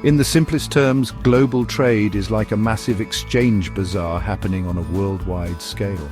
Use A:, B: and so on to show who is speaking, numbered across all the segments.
A: In the simplest terms, global trade is like a massive exchange bazaar happening on a worldwide scale.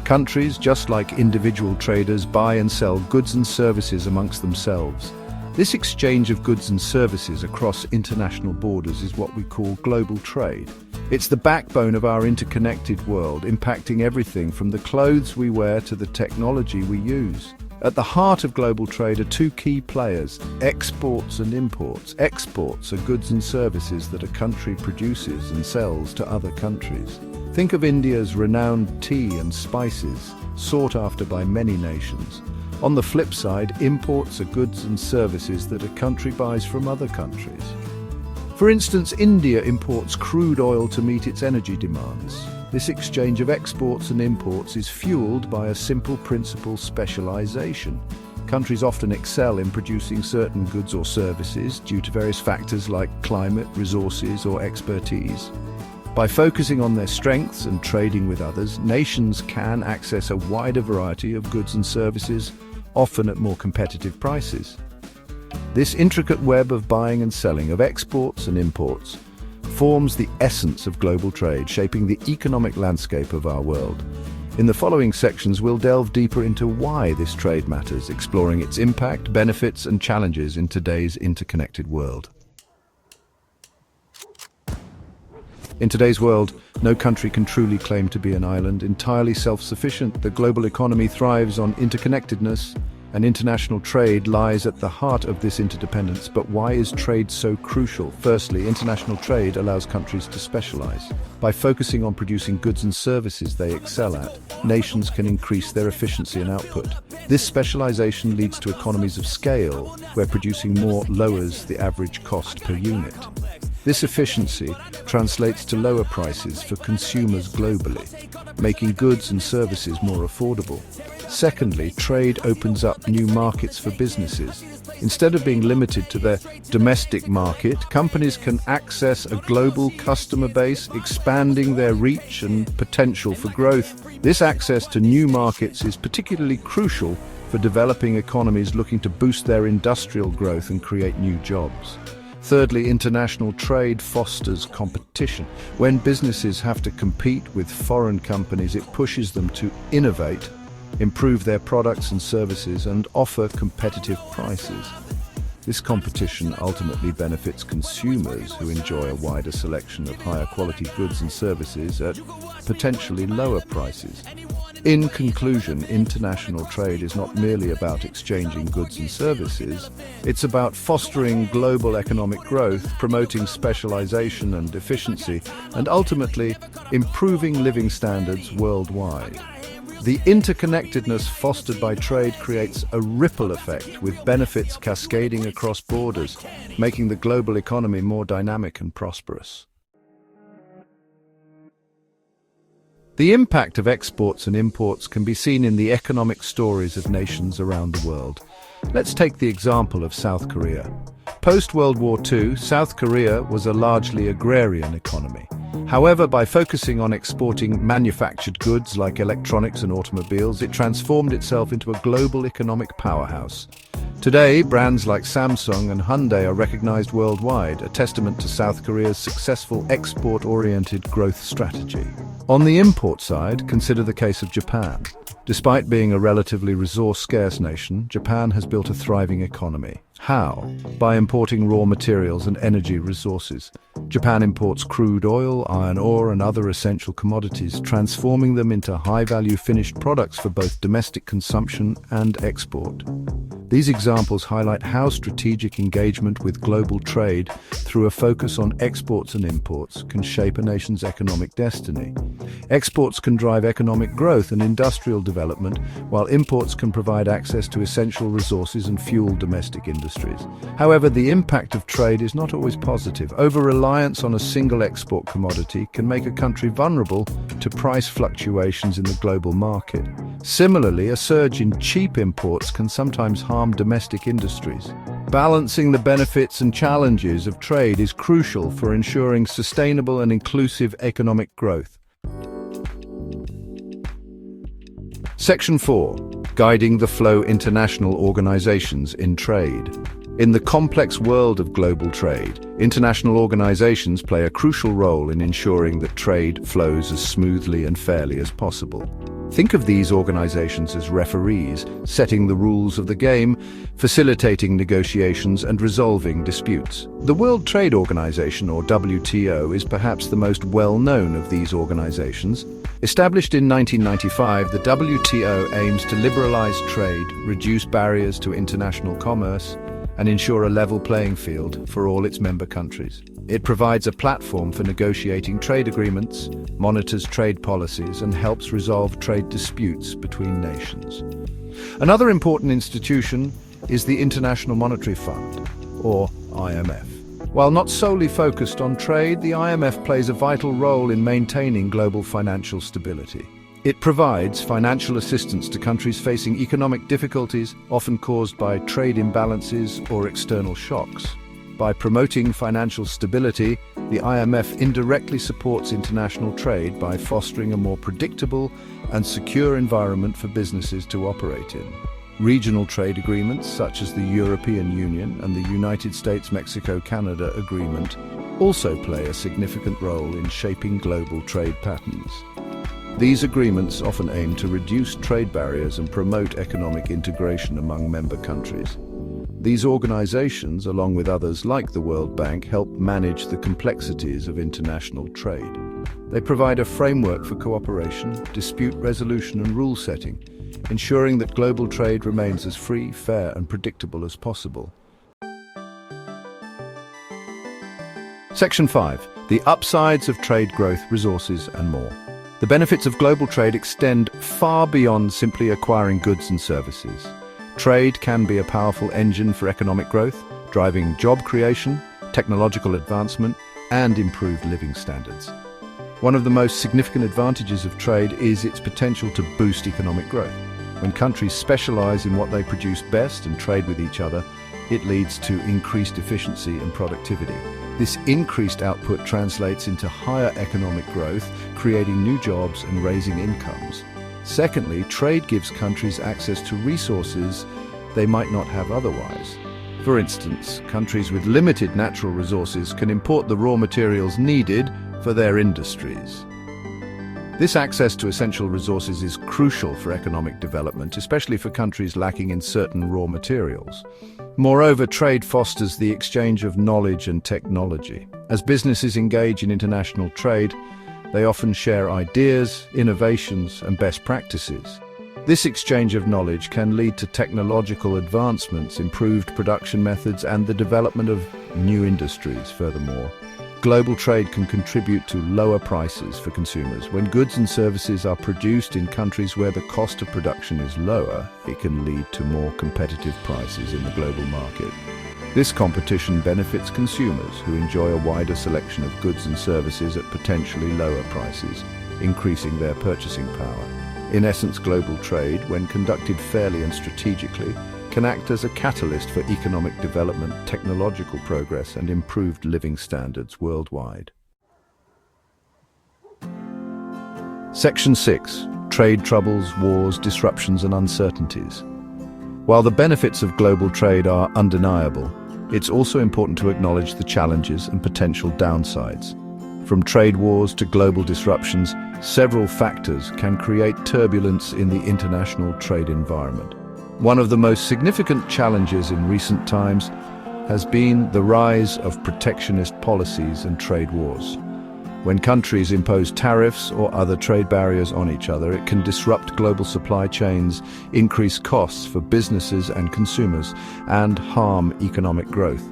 A: Countries, just like individual traders, buy and sell goods and services amongst themselves. This exchange of goods and services across international borders is what we call global trade. It's the backbone of our interconnected world, impacting everything from the clothes we wear to the technology we use. At the heart of global trade are two key players: exports and imports. Exports are goods and services that a country produces and sells to other countries. Think of India's renowned tea and spices, sought after by many nations. On the flip side, imports are goods and services that a country buys from other countries. For instance, India imports crude oil to meet its energy demands. This exchange of exports and imports is fueled by a simple principle: specialization. Countries often excel in producing certain goods or services due to various factors like climate, resources, or expertise. By focusing on their strengths and trading with others, nations can access a wider variety of goods and services, often at more competitive prices. This intricate web of buying and selling, of exports and imports, forms the essence of global trade, shaping the economic landscape of our world. In the following sections, we'll delve deeper into why this trade matters, exploring its impact, benefits, and challenges in today's interconnected world. In today's world, no country can truly claim to be an island, entirely self-sufficient. The global economy thrives on interconnectedness, and international trade lies at the heart of this interdependence. But why is trade so crucial? Firstly, international trade allows countries to specialize. By focusing on producing goods and services they excel at, nations can increase their efficiency and output. This specialization leads to economies of scale, where producing more lowers the average cost per unit. This efficiency translates to lower prices for consumers globally, making goods and services more affordable. Secondly, trade opens up new markets for businesses. Instead of being limited to their domestic market, companies can access a global customer base, expanding their reach and potential for growth. This access to new markets is particularly crucial for developing economies looking to boost their industrial growth and create new jobs. Thirdly, international trade fosters competition. When businesses have to compete with foreign companies, it pushes them to innovate, improve their products and services, and offer competitive prices. This competition ultimately benefits consumers, who enjoy a wider selection of higher quality goods and services at potentially lower prices. In conclusion, international trade is not merely about exchanging goods and services. It's about fostering global economic growth, promoting specialization and efficiency, and ultimately improving living standards worldwide. The interconnectedness fostered by trade creates a ripple effect, with benefits cascading across borders, making the global economy more dynamic and prosperous. The impact of exports and imports can be seen in the economic stories of nations around the world. Let's take the example of South Korea. Post-World War II, South Korea was a largely agrarian economy. However, by focusing on exporting manufactured goods like electronics and automobiles, it transformed itself into a global economic powerhouse. Today, brands like Samsung and Hyundai are recognized worldwide, a testament to South Korea's successful export-oriented growth strategy. On the import side, consider the case of Japan. Despite being a relatively resource-scarce nation, Japan has built a thriving economy. How? By importing raw materials and energy resources. Japan imports crude oil, iron ore, and other essential commodities, transforming them into high-value finished products for both domestic consumption and export. These examples highlight how strategic engagement with global trade, through a focus on exports and imports, can shape a nation's economic destiny. Exports can drive economic growth and industrial development, while imports can provide access to essential resources and fuel domestic industries. However, the impact of trade is not always positive. Over-reliance on a single export commodity can make a country vulnerable to price fluctuations in the global market. Similarly, a surge in cheap imports can sometimes harm domestic industries. Balancing the benefits and challenges of trade is crucial for ensuring sustainable and inclusive economic growth. Section 4. Guiding the Flow International Organizations in Trade. In the complex world of global trade, international organizations play a crucial role in ensuring that trade flows as smoothly and fairly as possible. Think of these organizations as referees, setting the rules of the game, facilitating negotiations and resolving disputes. The World Trade Organization, or WTO, is perhaps the most well-known of these organizations. Established in 1995, the WTO aims to liberalize trade, reduce barriers to international commerce, and ensure a level playing field for all its member countries. It provides a platform for negotiating trade agreements, monitors trade policies, and helps resolve trade disputes between nations. Another important institution is the International Monetary Fund, or IMF. While not solely focused on trade, the IMF plays a vital role in maintaining global financial stability. It provides financial assistance to countries facing economic difficulties, often caused by trade imbalances or external shocks. By promoting financial stability, the IMF indirectly supports international trade by fostering a more predictable and secure environment for businesses to operate in. Regional trade agreements, such as the European Union and the United States-Mexico-Canada Agreement, also play a significant role in shaping global trade patterns. These agreements often aim to reduce trade barriers and promote economic integration among member countries. These organizations, along with others like the World Bank, help manage the complexities of international trade. They provide a framework for cooperation, dispute resolution and rule setting, ensuring that global trade remains as free, fair and predictable as possible. Section 5. The upsides of trade growth, resources and more. The benefits of global trade extend far beyond simply acquiring goods and services. Trade can be a powerful engine for economic growth, driving job creation, technological advancement, and improved living standards. One of the most significant advantages of trade is its potential to boost economic growth. When countries specialize in what they produce best and trade with each other, it leads to increased efficiency and productivity. This increased output translates into higher economic growth, creating new jobs and raising incomes. Secondly, trade gives countries access to resources they might not have otherwise. For instance, countries with limited natural resources can import the raw materials needed for their industries. This access to essential resources is crucial for economic development, especially for countries lacking in certain raw materials. Moreover, trade fosters the exchange of knowledge and technology. As businesses engage in international trade, they often share ideas, innovations, and best practices. This exchange of knowledge can lead to technological advancements, improved production methods, and the development of new industries. Furthermore, global trade can contribute to lower prices for consumers. When goods and services are produced in countries where the cost of production is lower, it can lead to more competitive prices in the global market. This competition benefits consumers who enjoy a wider selection of goods and services at potentially lower prices, increasing their purchasing power. In essence, global trade, when conducted fairly and strategically, can act as a catalyst for economic development, technological progress, and improved living standards worldwide. Section 6. Trade troubles, wars, disruptions, and uncertainties. While the benefits of global trade are undeniable, it's also important to acknowledge the challenges and potential downsides. From trade wars to global disruptions, several factors can create turbulence in the international trade environment. One of the most significant challenges in recent times has been the rise of protectionist policies and trade wars. When countries impose tariffs or other trade barriers on each other, it can disrupt global supply chains, increase costs for businesses and consumers, and harm economic growth.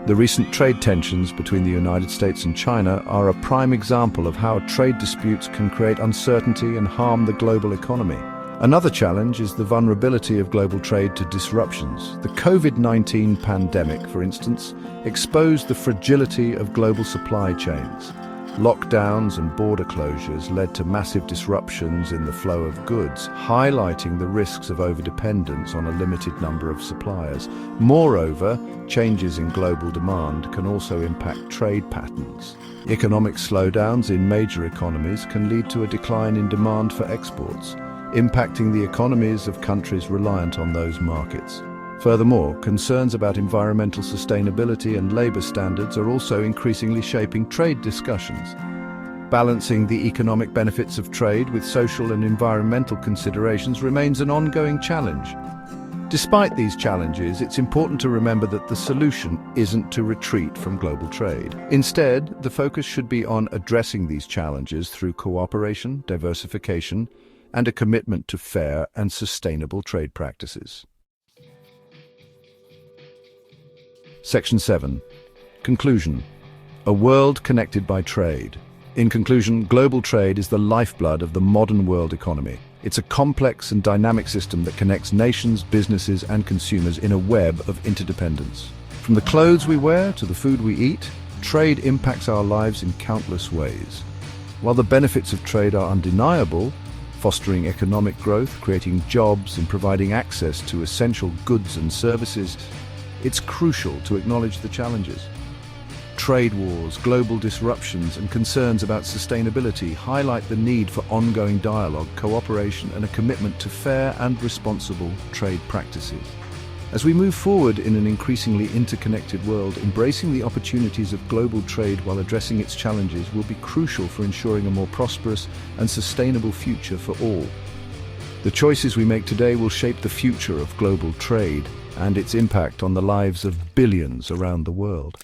A: The recent trade tensions between the United States and China are a prime example of how trade disputes can create uncertainty and harm the global economy. Another challenge is the vulnerability of global trade to disruptions. The COVID-19 pandemic, for instance, exposed the fragility of global supply chains. Lockdowns and border closures led to massive disruptions in the flow of goods, highlighting the risks of overdependence on a limited number of suppliers. Moreover, changes in global demand can also impact trade patterns. Economic slowdowns in major economies can lead to a decline in demand for exports, impacting the economies of countries reliant on those markets. Furthermore, concerns about environmental sustainability and labor standards are also increasingly shaping trade discussions. Balancing the economic benefits of trade with social and environmental considerations remains an ongoing challenge. Despite these challenges, it's important to remember that the solution isn't to retreat from global trade. Instead, the focus should be on addressing these challenges through cooperation, diversification, and a commitment to fair and sustainable trade practices. Section 7. Conclusion. A world connected by trade. In conclusion, global trade is the lifeblood of the modern world economy. It's a complex and dynamic system that connects nations, businesses, and consumers in a web of interdependence. From the clothes we wear to the food we eat, trade impacts our lives in countless ways. While the benefits of trade are undeniable, fostering economic growth, creating jobs, and providing access to essential goods and services, it's crucial to acknowledge the challenges. Trade wars, global disruptions, and concerns about sustainability highlight the need for ongoing dialogue, cooperation, and a commitment to fair and responsible trade practices. As we move forward in an increasingly interconnected world, embracing the opportunities of global trade while addressing its challenges will be crucial for ensuring a more prosperous and sustainable future for all. The choices we make today will shape the future of global trade and its impact on the lives of billions around the world.